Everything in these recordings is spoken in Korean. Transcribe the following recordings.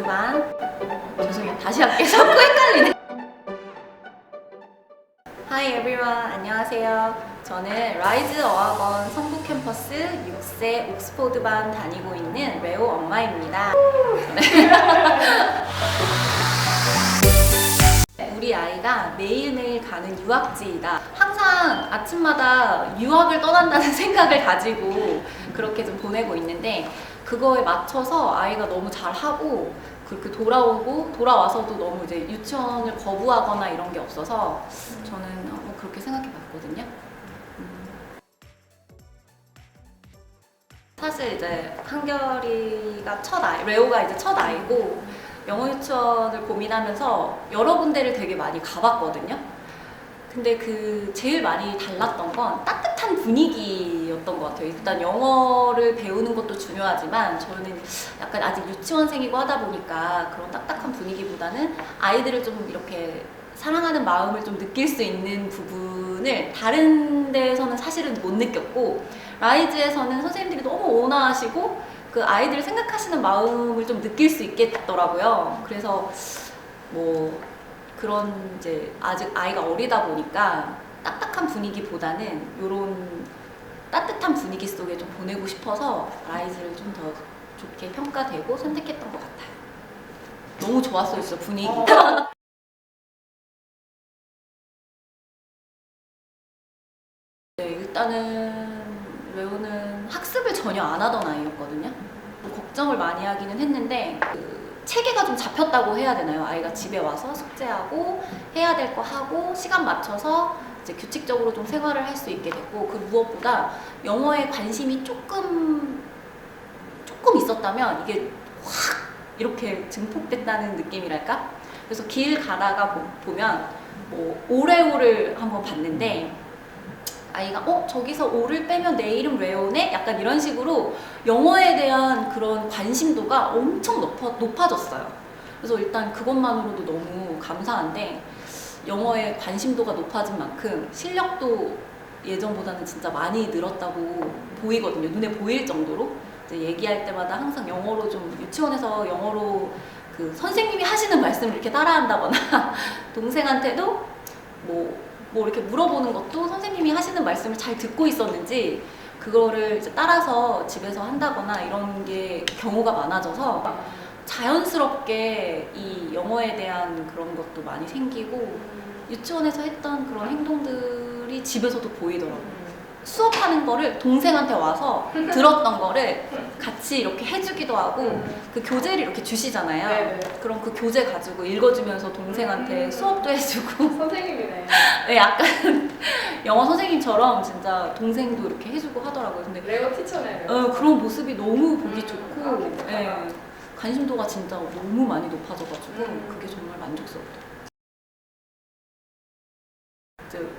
옥스포드반 죄송해요. 다시 할게요. 자꾸 헷갈리네. Hi everyone. 안녕하세요. 저는 라이즈 어학원 성북 캠퍼스 6세 옥스포드반 다니고 있는 레오 엄마입니다. 우리 아이가 매일매일 가는 유학지이다. 항상 아침마다 유학을 떠난다는 생각을 가지고 그렇게 좀 보내고 있는데 그거에 맞춰서 아이가 너무 잘하고 그렇게 돌아와서도 너무 이제 유치원을 거부하거나 이런 게 없어서 저는 한번 그렇게 생각해 봤거든요. 사실 이제 한결이가 레오가 이제 첫 아이고 영어 유치원을 고민하면서 여러 군데를 되게 많이 가봤거든요. 근데 그 제일 많이 달랐던 건 따뜻한 분위기였던 것 같아요. 일단 영어를 배우는 것도 중요하지만 저는 약간 아직 유치원생이고 하다 보니까 그런 딱딱한 분위기보다는 아이들을 좀 이렇게 사랑하는 마음을 좀 느낄 수 있는 부분을 다른 데에서는 사실은 못 느꼈고 라이즈에서는 선생님들이 너무 온화하시고 그 아이들을 생각하시는 마음을 좀 느낄 수 있겠더라고요. 그래서 뭐 그런 이제 아직 아이가 어리다 보니까 딱딱한 분위기보다는 이런 따뜻한 분위기 속에 좀 보내고 싶어서 라이즈를 좀 더 좋게 평가되고 선택했던 것 같아요. 너무 좋았어요, 진짜 분위기. 네, 일단은 레오는 학습을 전혀 안 하던 아이였거든요. 걱정을 많이 하기는 했는데 체계가 좀 잡혔다고 해야 되나요? 아이가 집에 와서 숙제하고 해야 될 거 하고 시간 맞춰서 이제 규칙적으로 좀 생활을 할 수 있게 됐고 그 무엇보다 영어에 관심이 조금 있었다면 이게 확 이렇게 증폭됐다는 느낌이랄까? 그래서 길 가다가 보면 뭐 오레오를 한번 봤는데 아이가 저기서 오를 빼면 내 이름 레오네? 약간 이런 식으로 영어에 대한 그런 관심도가 엄청 높아졌어요. 그래서 일단 그것만으로도 너무 감사한데 영어에 관심도가 높아진 만큼 실력도 예전보다는 진짜 많이 늘었다고 보이거든요. 눈에 보일 정도로. 이제 얘기할 때마다 항상 영어로 좀 유치원에서 영어로 그 선생님이 하시는 말씀을 이렇게 따라한다거나 동생한테도 뭐 이렇게 물어보는 것도 선생님이 하시는 말씀을 잘 듣고 있었는지 그거를 이제 따라서 집에서 한다거나 이런 게 경우가 많아져서 자연스럽게 이 영어에 대한 그런 것도 많이 생기고 유치원에서 했던 그런 행동들이 집에서도 보이더라고요. 수업하는 거를 동생한테 와서 들었던 거를 같이 이렇게 해주기도 하고 그 교재를 이렇게 주시잖아요. 네네. 그럼 그 교재 가지고 읽어주면서 동생한테 수업도 해주고 선생님이네. 네, 약간 영어 선생님처럼 진짜 동생도 이렇게 해주고 하더라고요. 근데 레오 티처네. 그런 모습이 너무 보기 좋고 기특하다. 네, 관심도가 진짜 너무 많이 높아져가지고 그게 정말 만족스럽더라고요.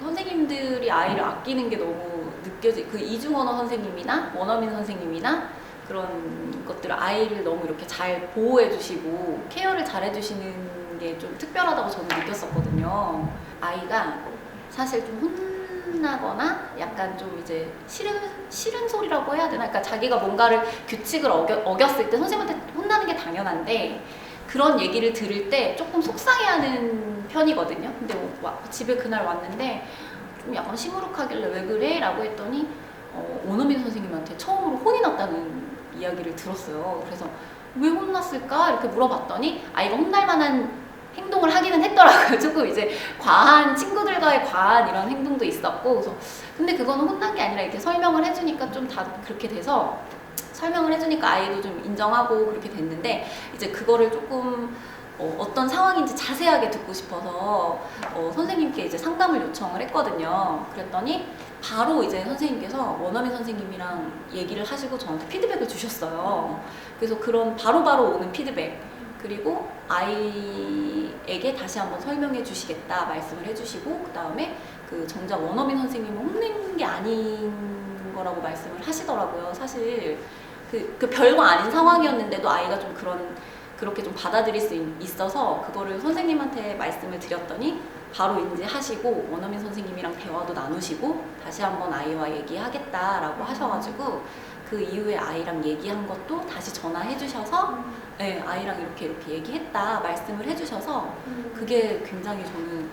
선생님들이 아이를 아끼는 게 너무 그 이중언어 선생님이나 원어민 선생님이나 그런 것들을 아이를 너무 이렇게 잘 보호해 주시고 케어를 잘 해주시는 게 좀 특별하다고 저는 느꼈었거든요. 아이가 사실 좀 혼나거나 약간 좀 이제 싫은 소리라고 해야 되나? 그러니까 자기가 뭔가를 규칙을 어겼을 때 선생님한테 혼나는 게 당연한데 그런 얘기를 들을 때 조금 속상해하는 편이거든요. 근데 집에 그날 왔는데 좀 약간 시무룩하길래 왜 그래? 라고 했더니 원어민 선생님한테 처음으로 혼이 났다는 이야기를 들었어요. 그래서 왜 혼났을까? 이렇게 물어봤더니 아이가 혼날 만한 행동을 하기는 했더라고요. 조금 이제 친구들과의 과한 이런 행동도 있었고 그래서 근데 그거는 혼난 게 아니라 이렇게 설명을 해주니까 좀 다 그렇게 돼서 설명을 해주니까 아이도 좀 인정하고 그렇게 됐는데 이제 그거를 조금 어떤 상황인지 자세하게 듣고 싶어서 선생님께 이제 상담을 요청을 했거든요. 그랬더니 바로 이제 선생님께서 원어민 선생님이랑 얘기를 하시고 저한테 피드백을 주셨어요. 그래서 그런 바로바로 오는 피드백 그리고 아이에게 다시 한번 설명해 주시겠다 말씀을 해주시고 그 다음에 그 정작 원어민 선생님은 혼낸 게 아닌 거라고 말씀을 하시더라고요. 사실 그 별거 아닌 상황이었는데도 아이가 좀 그렇게 좀 받아들일 수 있어서 그거를 선생님한테 말씀을 드렸더니 바로 인지하시고 원어민 선생님이랑 대화도 나누시고 다시 한번 아이와 얘기하겠다라고 하셔가지고 그 이후에 아이랑 얘기한 것도 다시 전화해 주셔서 네, 아이랑 이렇게 얘기했다 말씀을 해주셔서 그게 굉장히 저는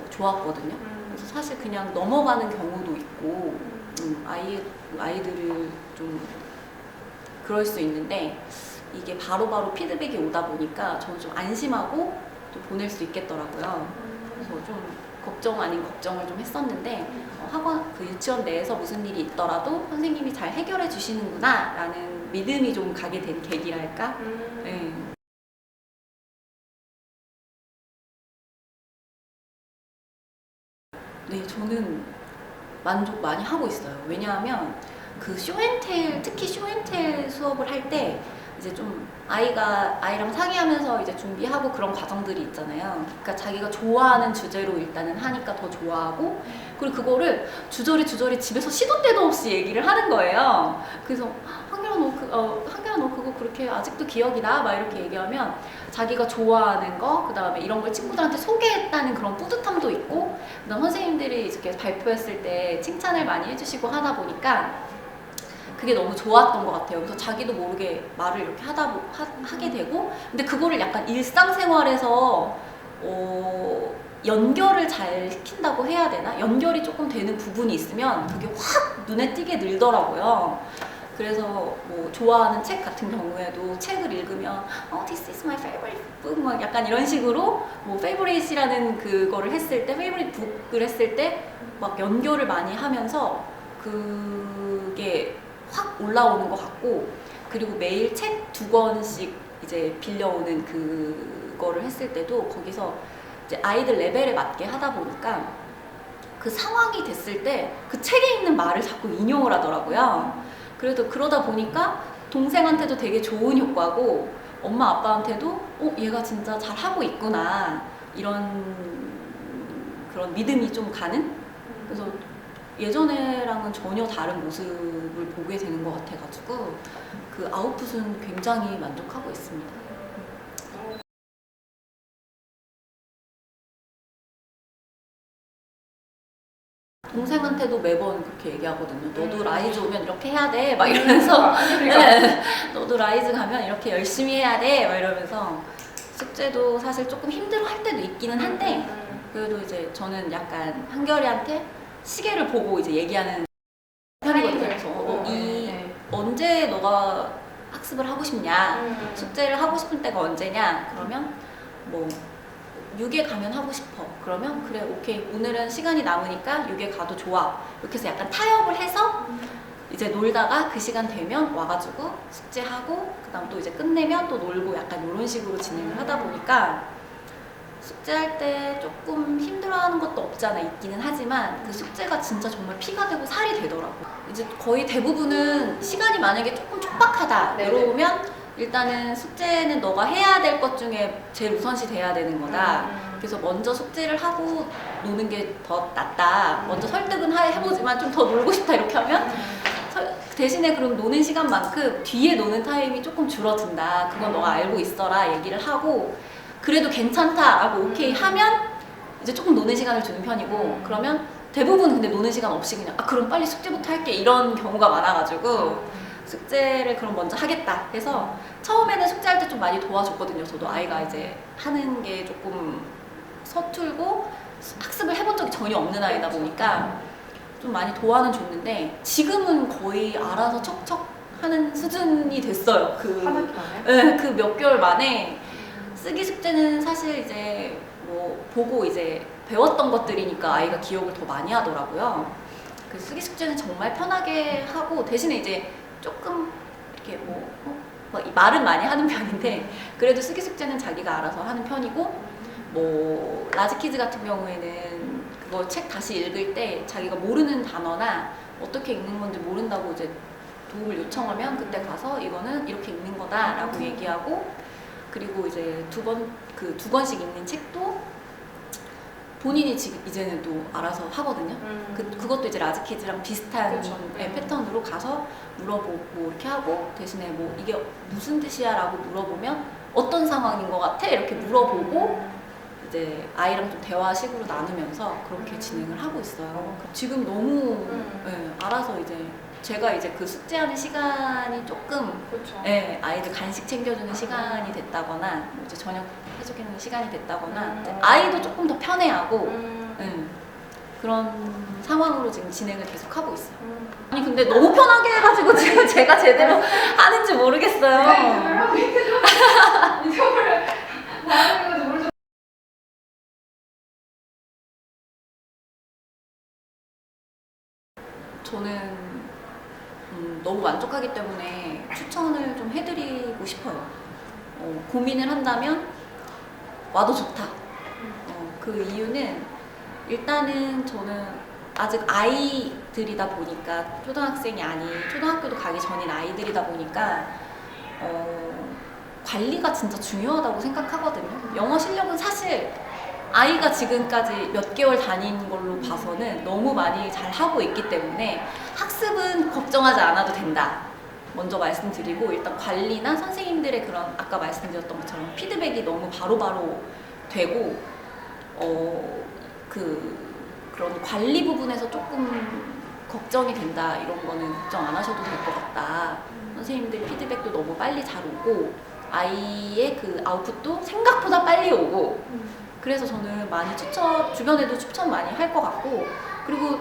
좋았거든요. 그래서 사실 그냥 넘어가는 경우도 있고 아이들을 좀 그럴 수 있는데 이게 바로바로 피드백이 오다 보니까 저는 좀 안심하고 또 보낼 수 있겠더라고요. 그래서 좀 걱정 아닌 걱정을 좀 했었는데 학원 그 유치원 내에서 무슨 일이 있더라도 선생님이 잘 해결해 주시는구나 라는 믿음이 좀 가게 된 계기랄까? 네. 네, 저는 만족 많이 하고 있어요. 왜냐하면 그 쇼앤텔, 특히 쇼앤텔 수업을 할 때 이제 좀 아이랑 상의하면서 이제 준비하고 그런 과정들이 있잖아요. 그러니까 자기가 좋아하는 주제로 일단은 하니까 더 좋아하고, 그리고 그거를 주저리 집에서 시도 때도 없이 얘기를 하는 거예요. 그래서 한결아 너 그거 그렇게 아직도 기억이 나? 막 이렇게 얘기하면 자기가 좋아하는 거, 그 다음에 이런 걸 친구들한테 소개했다는 그런 뿌듯함도 있고, 그다음 선생님들이 이렇게 발표했을 때 칭찬을 많이 해주시고 하다 보니까 그게 너무 좋았던 것 같아요. 그래서 자기도 모르게 말을 이렇게 하게 되고, 근데 그거를 약간 일상생활에서 연결을 잘 시킨다고 해야 되나? 연결이 조금 되는 부분이 있으면 그게 확 눈에 띄게 늘더라고요. 그래서 뭐 좋아하는 책 같은 경우에도 책을 읽으면 this is my favorite book 막 약간 이런 식으로 뭐 favorite이라는 그거를 했을 때 favorite book을 했을 때 막 연결을 많이 하면서 그게 확 올라오는 것 같고, 그리고 매일 책 2권씩 이제 빌려오는 그거를 했을 때도 거기서 이제 아이들 레벨에 맞게 하다 보니까 그 상황이 됐을 때 그 책에 있는 말을 자꾸 인용을 하더라고요. 그래도 그러다 보니까 동생한테도 되게 좋은 효과고 엄마 아빠한테도 얘가 진짜 잘하고 있구나 이런 그런 믿음이 좀 가는, 그래서 예전에랑은 전혀 다른 모습을 보게 되는 것 같아가지고 그 아웃풋은 굉장히 만족하고 있습니다. 동생한테도 매번 그렇게 얘기하거든요. 너도 라이즈 오면 이렇게 해야 돼 막 이러면서 네, 너도 라이즈 가면 이렇게 열심히 해야 돼 막 이러면서 숙제도 사실 조금 힘들어 할 때도 있기는 한데 그래도 이제 저는 약간 한결이한테 시계를 보고 이제 얘기하는 편이거든요. 그래서 언제 너가 학습을 하고 싶냐, 숙제를 하고 싶은 때가 언제냐, 그러면 뭐 6에 가면 하고 싶어. 그러면 그래 오케이 오늘은 시간이 남으니까 6에 가도 좋아. 이렇게 해서 약간 타협을 해서 이제 놀다가 그 시간 되면 와가지고 숙제하고 그 다음 또 이제 끝내면 또 놀고 약간 이런 식으로 진행을 하다 보니까 숙제할 때 조금 힘들어하는 것도 없지 않아 있기는 하지만 그 숙제가 진짜 정말 피가 되고 살이 되더라고. 이제 거의 대부분은 시간이 만약에 조금 촉박하다 이러면 일단은 숙제는 너가 해야 될 것 중에 제일 우선시 돼야 되는 거다. 그래서 먼저 숙제를 하고 노는 게 더 낫다. 먼저 설득은 해보지만 좀 더 놀고 싶다 이렇게 하면 대신에 그럼 노는 시간만큼 뒤에 노는 타임이 조금 줄어든다. 그건 너가 알고 있어라 얘기를 하고, 그래도 괜찮다라고 오케이 하면 이제 조금 노는 시간을 주는 편이고, 그러면 대부분 근데 노는 시간 없이 그냥 그럼 빨리 숙제부터 할게 이런 경우가 많아가지고 숙제를 그럼 먼저 하겠다 해서 처음에는 숙제할 때 좀 많이 도와줬거든요. 저도 아이가 이제 하는 게 조금 서툴고 학습을 해본 적이 전혀 없는 아이다 보니까 좀 많이 도와는 줬는데 지금은 거의 알아서 척척 하는 수준이 됐어요. 그 몇 개월 만에 쓰기 숙제는 사실 이제 뭐 보고 이제 배웠던 것들이니까 아이가 기억을 더 많이 하더라고요. 그 쓰기 숙제는 정말 편하게 하고 대신에 이제 조금 이렇게 막 말은 많이 하는 편인데 그래도 쓰기 숙제는 자기가 알아서 하는 편이고, 뭐 라지키즈 같은 경우에는 그거 책 다시 읽을 때 자기가 모르는 단어나 어떻게 읽는 건지 모른다고 이제 도움을 요청하면 그때 가서 이거는 이렇게 읽는 거다라고 얘기하고, 그리고 이제 두 권씩 읽는 책도 본인이 지금 이제는 또 알아서 하거든요. 그것도 이제 라지키즈랑 비슷한 그렇죠. 패턴으로 가서 물어보고 뭐 이렇게 하고, 대신에 뭐 이게 무슨 뜻이야 라고 물어보면 어떤 상황인 것 같아 이렇게 물어보고 이제 아이랑 좀 대화식으로 나누면서 그렇게 진행을 하고 있어요. 지금 너무 알아서 이제 제가 이제 그 숙제하는 시간이 조금 그렇죠. 예, 아이들 간식 챙겨주는 시간이 됐다거나 뭐 이제 저녁 해주는 시간이 됐다거나 이제 아이도 조금 더 편해하고 그런 상황으로 지금 진행을 계속 하고 있어요. 아니 근데 너무 편하게 해가지고 지금 제가 제대로 하는지 모르겠어요. 하고 있는데 이거를 나는 건지 모르죠. 저는 너무 만족하기 때문에 추천을 좀 해드리고 싶어요. 고민을 한다면 와도 좋다. 그 이유는 일단은 저는 아직 아이들이다 보니까 초등학생이 아닌 초등학교도 가기 전인 아이들이다 보니까 관리가 진짜 중요하다고 생각하거든요. 영어 실력은 사실 아이가 지금까지 몇 개월 다닌 걸로 봐서는 너무 많이 잘 하고 있기 때문에 학습은 걱정하지 않아도 된다. 먼저 말씀드리고 일단 관리나 선생님들의 그런 아까 말씀드렸던 것처럼 피드백이 너무 바로바로 되고 그런 관리 부분에서 조금 걱정이 된다 이런 거는 걱정 안 하셔도 될 것 같다. 선생님들 피드백도 너무 빨리 잘 오고 아이의 그 아웃풋도 생각보다 빨리 오고 그래서 저는 많이 주변에도 추천 많이 할 것 같고 그리고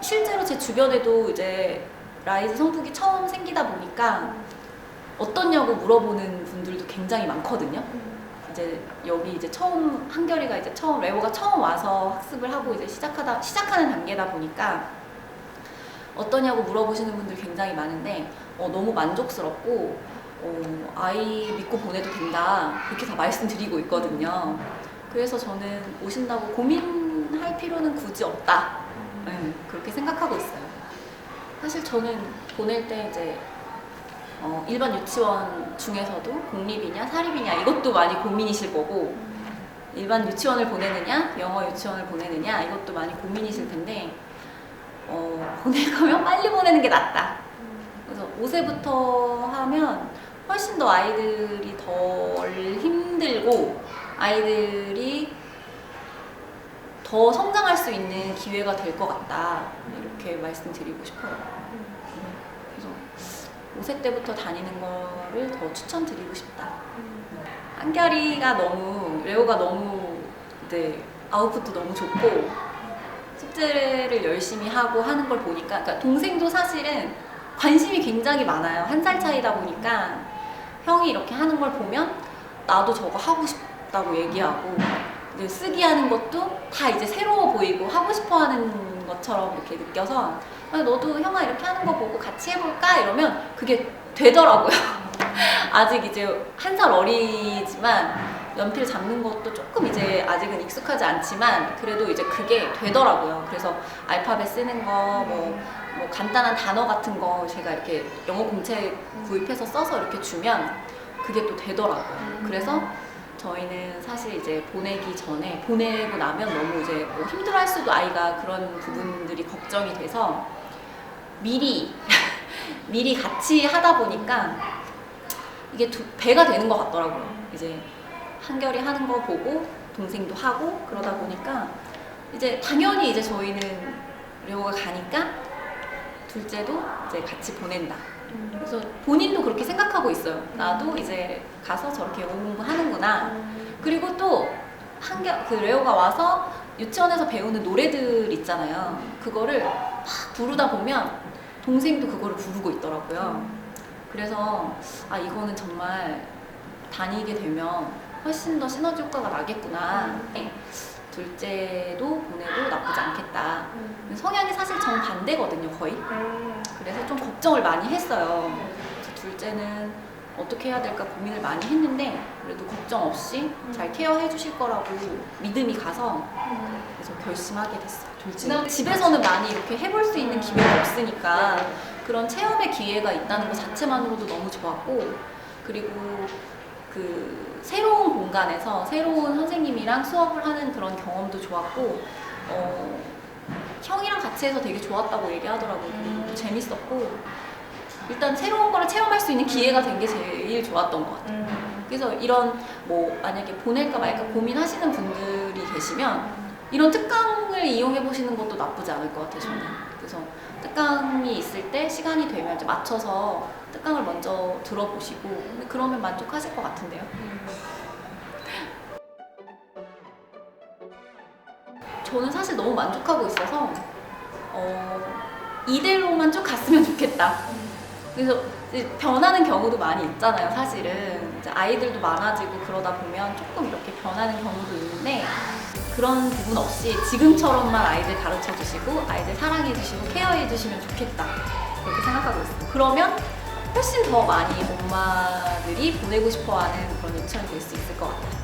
실제로 제 주변에도 이제 라이즈 성북이 처음 생기다 보니까 어떻냐고 물어보는 분들도 굉장히 많거든요. 이제 여기 이제 처음 한결이가 이제 레오가 처음 와서 학습을 하고 이제 시작하는 단계다 보니까 어떠냐고 물어보시는 분들 굉장히 많은데 너무 만족스럽고 아이 믿고 보내도 된다 그렇게 다 말씀드리고 있거든요. 그래서 저는 오신다고 고민할 필요는 굳이 없다. 그렇게 생각하고 있어요. 사실 저는 보낼 때 이제 일반 유치원 중에서도 공립이냐 사립이냐 이것도 많이 고민이실 거고 일반 유치원을 보내느냐 영어 유치원을 보내느냐 이것도 많이 고민이실 텐데 보낼 거면 빨리 보내는 게 낫다. 그래서 5세부터 하면 훨씬 더 아이들이 덜 힘들고 아이들이 더 성장할 수 있는 기회가 될 것 같다 이렇게 말씀드리고 싶어요. 그래서 5세 때부터 다니는 거를 더 추천드리고 싶다. 한결이가 레오가 너무 이제 아웃풋도 너무 좋고 숙제를 열심히 하고 하는 걸 보니까 그러니까 동생도 사실은 관심이 굉장히 많아요. 1살 차이다 보니까 형이 이렇게 하는 걸 보면 나도 저거 하고 싶다고 얘기하고 이제 쓰기 하는 것도 다 이제 새로워 보이고 하고 싶어 하는 것처럼 이렇게 느껴서 너도 형아 이렇게 하는 거 보고 같이 해볼까? 이러면 그게 되더라고요. 아직 이제 1살 어리지만 연필 잡는 것도 조금 이제 아직은 익숙하지 않지만 그래도 이제 그게 되더라고요. 그래서 알파벳 쓰는 거 뭐 간단한 단어 같은 거 제가 이렇게 영어 공책 구입해서 써서 이렇게 주면 그게 또 되더라고요. 그래서 저희는 사실 이제 보내기 전에 보내고 나면 너무 이제 뭐 힘들어할 수도 아이가 그런 부분들이 걱정이 돼서 미리 같이 하다 보니까 이게 배가 되는 것 같더라고요. 이제 한결이 하는 거 보고 동생도 하고 그러다 보니까 이제 당연히 이제 저희는 레오가 가니까 둘째도 이제 같이 보낸다. 그래서 본인도 그렇게 생각하고 있어요. 나도 이제 가서 저렇게 영어 공부하는구나. 그리고 또 레오가 와서 유치원에서 배우는 노래들 있잖아요. 그거를 막 부르다 보면 동생도 그거를 부르고 있더라고요. 그래서 이거는 정말 다니게 되면 훨씬 더 시너지 효과가 나겠구나. 둘째도 보내도 나쁘지 않겠다. 성향이 사실 정반대거든요, 거의. 그래서 좀 걱정을 많이 했어요. 그래서 둘째는 어떻게 해야 될까 고민을 많이 했는데 그래도 걱정 없이 잘 케어해 주실 거라고 믿음이 가서 그래서 결심하게 됐어요. 둘째. 집에서는 많이 이렇게 해볼 수 있는 기회가 없으니까 그런 체험의 기회가 있다는 것 자체만으로도 너무 좋았고 그리고 그 새로운 공간에서 새로운 선생님이랑 수업을 하는 그런 경험도 좋았고 형이랑 같이 해서 되게 좋았다고 얘기하더라고요. 그리고 재밌었고 일단 새로운 거를 체험할 수 있는 기회가 된 게 제일 좋았던 것 같아요. 그래서 이런 뭐 만약에 보낼까 말까 고민하시는 분들이 계시면 이런 특강을 이용해 보시는 것도 나쁘지 않을 것 같아요, 저는. 그래서 특강이 있을 때 시간이 되면 이제 맞춰서 특강을 먼저 들어보시고 근데 그러면 만족하실 것 같은데요. 저는 사실 너무 만족하고 있어서 이대로만 쭉 갔으면 좋겠다. 그래서 이제 변하는 경우도 많이 있잖아요, 사실은. 이제 아이들도 많아지고 그러다 보면 조금 이렇게 변하는 경우도 있는데 그런 부분 없이 지금처럼만 아이들 가르쳐 주시고 아이들 사랑해 주시고 케어해 주시면 좋겠다. 그렇게 생각하고 있어요. 그러면 훨씬 더 많이 엄마들이 보내고 싶어 하는 그런 유치원이 될 수 있을 것 같아요.